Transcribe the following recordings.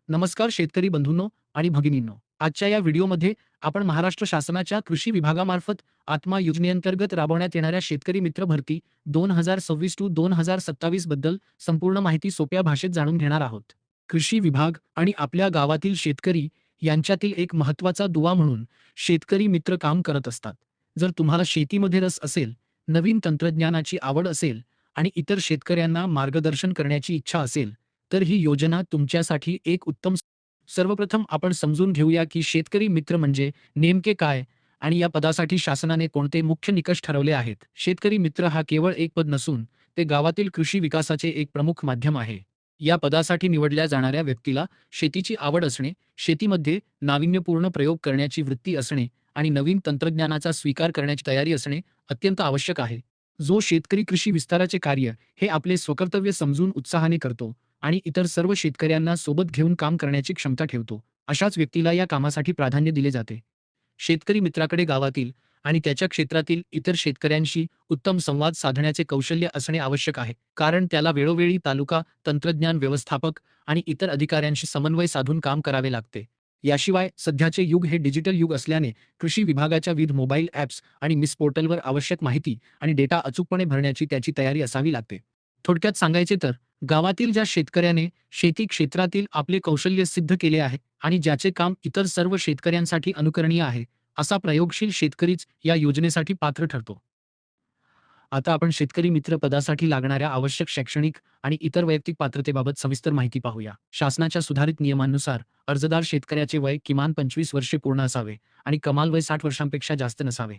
नमस्कार शेतकरी बंधूंनो आणि भगिनींनो. आजच्या या व्हिडिओमध्ये आपण महाराष्ट्र शासनाच्या कृषी विभागामार्फत आत्मा योजनेअंतर्गत राबवण्यात येणाऱ्या शेतकरी मित्र भरती 2026 टू 2027 बद्दल संपूर्ण माहिती सोप्या भाषेत जाणून घेणार आहोत. कृषी विभाग आणि आपल्या गावातील शेतकरी यांच्यातील एक महत्त्वाचा दुवा म्हणून शेतकरी मित्र काम करत असतात. जर तुम्हाला शेतीमध्ये रस असेल, नवीन तंत्रज्ञानाची आवड असेल आणि इतर शेतकऱ्यांना मार्गदर्शन करण्याची इच्छा असेल, तर ही योजना तुमच्यासाठी एक उत्तम. सर्वप्रथम आपण समजून घेऊया की शेतकरी मित्र म्हणजे नेमके काय आणि या पदासाठी शासनाने कोणते मुख्य निकष ठरवले आहेत. शेतकरी मित्र हा केवळ एक पद नसून ते गावातील कृषी विकासाचे एक प्रमुख माध्यम आहे. या पदासाठी निवडल्या जाणाऱ्या व्यक्तीला शेतीची आवड असणे, शेतीमध्ये नाविन्यपूर्ण प्रयोग करण्याची वृत्ती असणे आणि नवीन तंत्रज्ञानाचा स्वीकार करण्याची तयारी असणे अत्यंत आवश्यक आहे. जो शेतकरी कृषी विस्ताराचे कार्य हे आपले स्वकर्तव्य समजून उत्साहाने करतो आणि इतर सर्व शेतकऱ्यांना सोबत घेऊन काम करण्याची क्षमता ठेवतो, अशाच व्यक्तीला या कामासाठी प्राधान्य दिले जाते. शेतकरी मित्राकडे गावातील आणि त्याच्या क्षेत्रातील इतर शेतकऱ्यांशी उत्तम संवाद साधण्याचे कौशल्य असणे आवश्यक आहे, कारण त्याला वेळोवेळी तालुका, तंत्रज्ञान व्यवस्थापक आणि इतर अधिकाऱ्यांशी समन्वय साधून काम करावे लागते. याशिवाय सध्याचे युग हे डिजिटल युग असल्याने कृषी विभागाच्या विविध मोबाईल ॲप्स आणि मिस पोर्टलवर आवश्यक माहिती आणि डेटा अचूकपणे भरण्याची त्याची तयारी असावी लागते. थोडक्यात सांगायचे तर, गावातील ज्या शेतकऱ्याने शेती क्षेत्रातील आपले कौशल्य सिद्ध केले आहे आणि ज्याचे काम इतर सर्व शेतकऱ्यांसाठी अनुकरणीय आहे, असा प्रयोगशील शेतकरीच या योजनेसाठी पात्र ठरतो. आता आपण शेतकरी मित्र पदासाठी लागणाऱ्या आवश्यक शैक्षणिक आणि इतर वैयक्तिक पात्रतेबाबत सविस्तर माहिती पाहूया. शासनाच्या सुधारित नियमानुसार अर्जदार शेतकऱ्याचे वय किमान 25 वर्षे पूर्ण असावे आणि कमाल वय 60 वर्षांपेक्षा जास्त नसावे.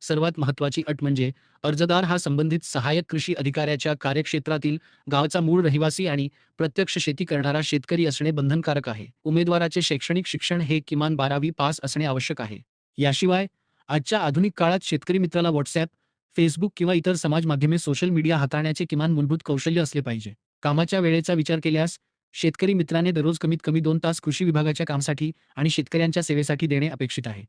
सर्वात महत्त्वाची अट म्हणजे अर्जदार हा संबंधित सहाय्यक कृषी अधिकाऱ्याच्या कार्यक्षेत्रातील गावाचा मूळ रहिवासी आणि प्रत्यक्ष शेती करणारा शेतकरी असणे बंधनकारक आहे. उमेदवाराचे शैक्षणिक शिक्षण हे किमान 12वी पास असणे आवश्यक आहे. याशिवाय आजच्या आधुनिक काळात शेतकरी मित्राला व्हॉट्सॲप, फेसबुक किंवा इतर समाज माध्यमे सोशल मीडिया हाताळण्याचे किमान मूलभूत कौशल्य असले पाहिजे. कामाच्या वेळेचा विचार केल्यास शेतकरी मित्राने दररोज कमीत कमी 2 तास कृषी विभागाच्या कामासाठी आणि शेतकऱ्यांच्या सेवेसाठी देणे अपेक्षित आहे.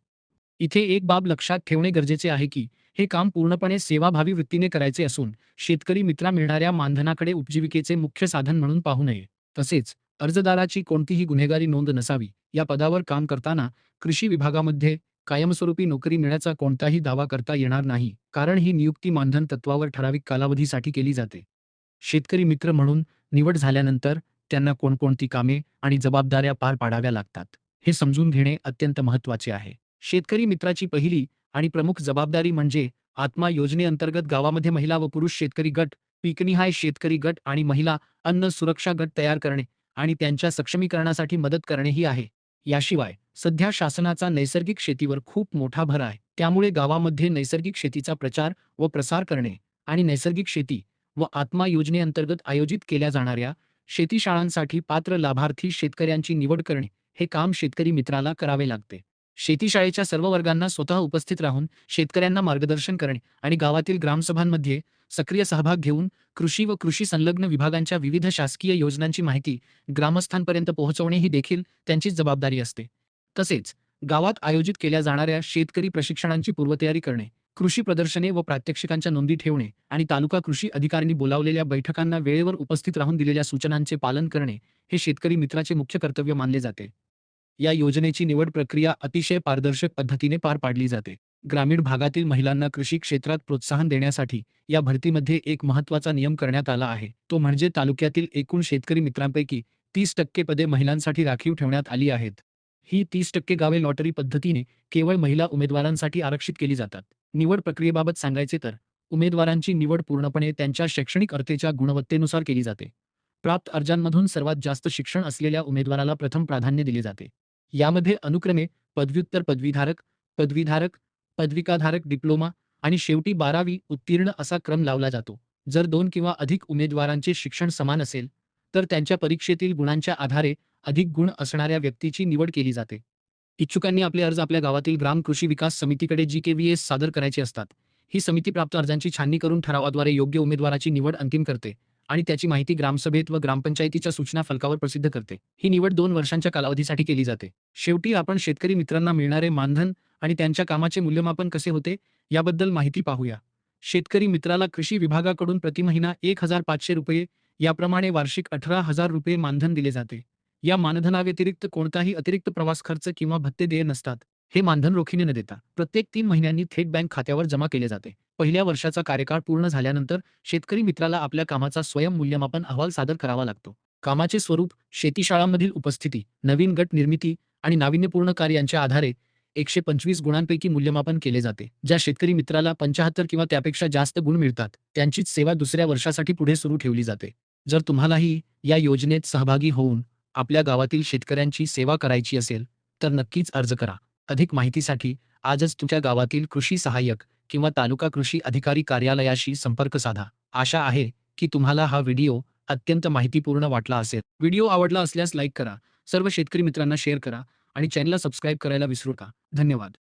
इथे एक बाब लक्षात ठेवणे गरजेचे आहे की हे काम पूर्णपणे सेवाभावी वृत्तीने करायचे असून शेतकरी मित्रा मिळणाऱ्या मानधनाकडे उपजीविकेचे मुख्य साधन म्हणून पाहू नये. तसेच अर्जदाराची कोणतीही गुन्हेगारी नोंद नसावी. या पदावर काम करताना कृषी विभागामध्ये कायमस्वरूपी नोकरी मिळण्याचा कोणताही दावा करता येणार नाही, कारण ही नियुक्ती मानधन तत्वावर ठराविक कालावधीसाठी केली जाते. शेतकरी मित्र म्हणून निवड झाल्यानंतर त्यांना कोणकोणती कामे आणि जबाबदाऱ्या पार पाडाव्या लागतात, हे समजून घेणे अत्यंत महत्त्वाचे आहे. शेतकरी मित्राची पहिली आणि प्रमुख जबाबदारी म्हणजे आत्मा योजनेअंतर्गत गावामध्ये महिला व पुरुष शेतकरी गट, पीकनिहाय शेतकरी गट आणि महिला अन्न सुरक्षा गट तयार करणे आणि त्यांच्या सक्षमीकरणासाठी मदत करणे ही आहे. याशिवाय सध्या शासनाचा नैसर्गिक शेतीवर खूप मोठा भर आहे. त्यामुळे गावामध्ये नैसर्गिक शेतीचा प्रचार व प्रसार करणे आणि नैसर्गिक शेती व आत्मा योजनेअंतर्गत आयोजित केल्या जाणाऱ्या शेतीशाळांसाठी पात्र लाभार्थी शेतकऱ्यांची निवड करणे हे काम शेतकरी मित्राला करावे लागते. शेतीशाळेच्या सर्व वर्गांना स्वतः उपस्थित राहून शेतकऱ्यांना मार्गदर्शन करणे आणि गावातील ग्रामसभांमध्ये सक्रिय सहभाग घेऊन कृषी व कृषी संलग्न विभागांच्या विविध शासकीय योजनांची माहिती ग्रामस्थांपर्यंत पोहोचवणे ही देखील त्यांचीच जबाबदारी असते. तसेच गावात आयोजित केल्या जाणाऱ्या शेतकरी प्रशिक्षणांची पूर्वतयारी करणे, कृषी प्रदर्शने व प्रात्यक्षिकांच्या नोंदी ठेवणे आणि तालुका कृषी अधिकाऱ्यांनी बोलावलेल्या बैठकांना वेळेवर उपस्थित राहून दिलेल्या सूचनांचे पालन करणे हे शेतकरी मित्राचे मुख्य कर्तव्य मानले जाते. या योजनेची निवड प्रक्रिया अतिशय पारदर्शक पद्धतीने पार पाडली जाते. ग्रामीण भागातील महिलांना कृषी क्षेत्रात प्रोत्साहन देण्यासाठी या भरतीमध्ये एक महत्त्वाचा नियम करण्यात आला आहे. तो म्हणजे तालुक्यातील एकूण शेतकरी मित्रांपैकी 30% पदे महिलांसाठी राखीव ठेवण्यात आली आहेत. ही 30% गावे लॉटरी पद्धतीने केवळ महिला उमेदवारांसाठी आरक्षित केली जातात. निवड प्रक्रियेबाबत सांगायचे तर, उमेदवारांची निवड पूर्णपणे त्यांच्या शैक्षणिक अर्हतेच्या गुणवत्तेनुसार केली जाते. प्राप्त अर्जांमधून सर्वात जास्त शिक्षण असलेल्या उमेदवाराला प्रथम प्राधान्य दिले जाते. यामध्ये अनुक्रमे पदव्युत्तर पदवीधारक, पदवीधारक, पदविकाधारक, डिप्लोमा आणि शेवटी 12वी उत्तीर्ण असा क्रम लावला जातो. जर 2 किंवा अधिक उमेदवारांचे शिक्षण समान असेल, तर त्यांच्या परीक्षेतील गुणांच्या आधारे अधिक गुण असणाऱ्या व्यक्तीची निवड केली जाते. इच्छुकांनी आपले अर्ज आपल्या गावातील ग्राम कृषी विकास समितीकडे GKVS सादर करायचे असतात. ही समिती प्राप्त अर्जांची छाननी करून ठरावाद्वारे योग्य उमेदवाराची निवड अंतिम करते आणि त्याची माहिती ग्रामसभेत व ग्रामपंचायतीच्या सूचना फलकावर प्रसिद्ध करते. ही निवड 2 वर्षांच्या कालावधीसाठी केली जाते. शेवटी आपण शेतकरी मित्रांना मिळणारे मानधन आणि त्यांच्या कामाचे मूल्यमापन कसे होते याबद्दल माहिती पाहूया. शेतकरी मित्राला कृषी विभागाकडून प्रति महिना ₹1,500 याप्रमाणे वार्षिक ₹18,000 मानधन दिले जाते. या मानधनाव्यतिरिक्त कोणताही अतिरिक्त प्रवास खर्च किंवा भत्ते देय नसतात. हे मानधन रोखीने न देता प्रत्येक 3 महिन्यांनी थेट बँक खात्यावर जमा केले जाते. पहिल्या वर्षाचा कार्यकाळ पूर्ण झाल्यानंतर शेतकरी मित्राला आपल्या कामाचा स्वयं मूल्यमापन अहवाल सादर करावा लागतो. कामाचे स्वरूप, शेतीशाळांमधील उपस्थिती, नवीन गट निर्मिती आणि नाविन्यपूर्ण कार्य यांच्या आधारे 125 गुणांपैकी मूल्यमापन केले जाते. ज्या शेतकरी मित्राला 75 किंवा त्यापेक्षा जास्त गुण मिळतात, त्यांचीच सेवा दुसऱ्या वर्षासाठी पुढे सुरू ठेवली जाते. जर तुम्हालाही या योजनेत सहभागी होऊन आपल्या गावातील शेतकऱ्यांची सेवा करायची असेल, तर नक्कीच अर्ज करा. अधिक माहितीसाठी आजच तुमच्या गावातील कृषी सहाय्यक किंवा तालुका कृषी अधिकारी कार्यालयाशी संपर्क साधा. आशा आहे की तुम्हाला हा व्हिडिओ अत्यंत माहितीपूर्ण वाटला असेल. व्हिडिओ आवडला असल्यास लाईक करा, सर्व शेतकरी मित्रांना शेअर करा आणि चॅनलला सबस्क्राईब करायला विसरू नका. धन्यवाद.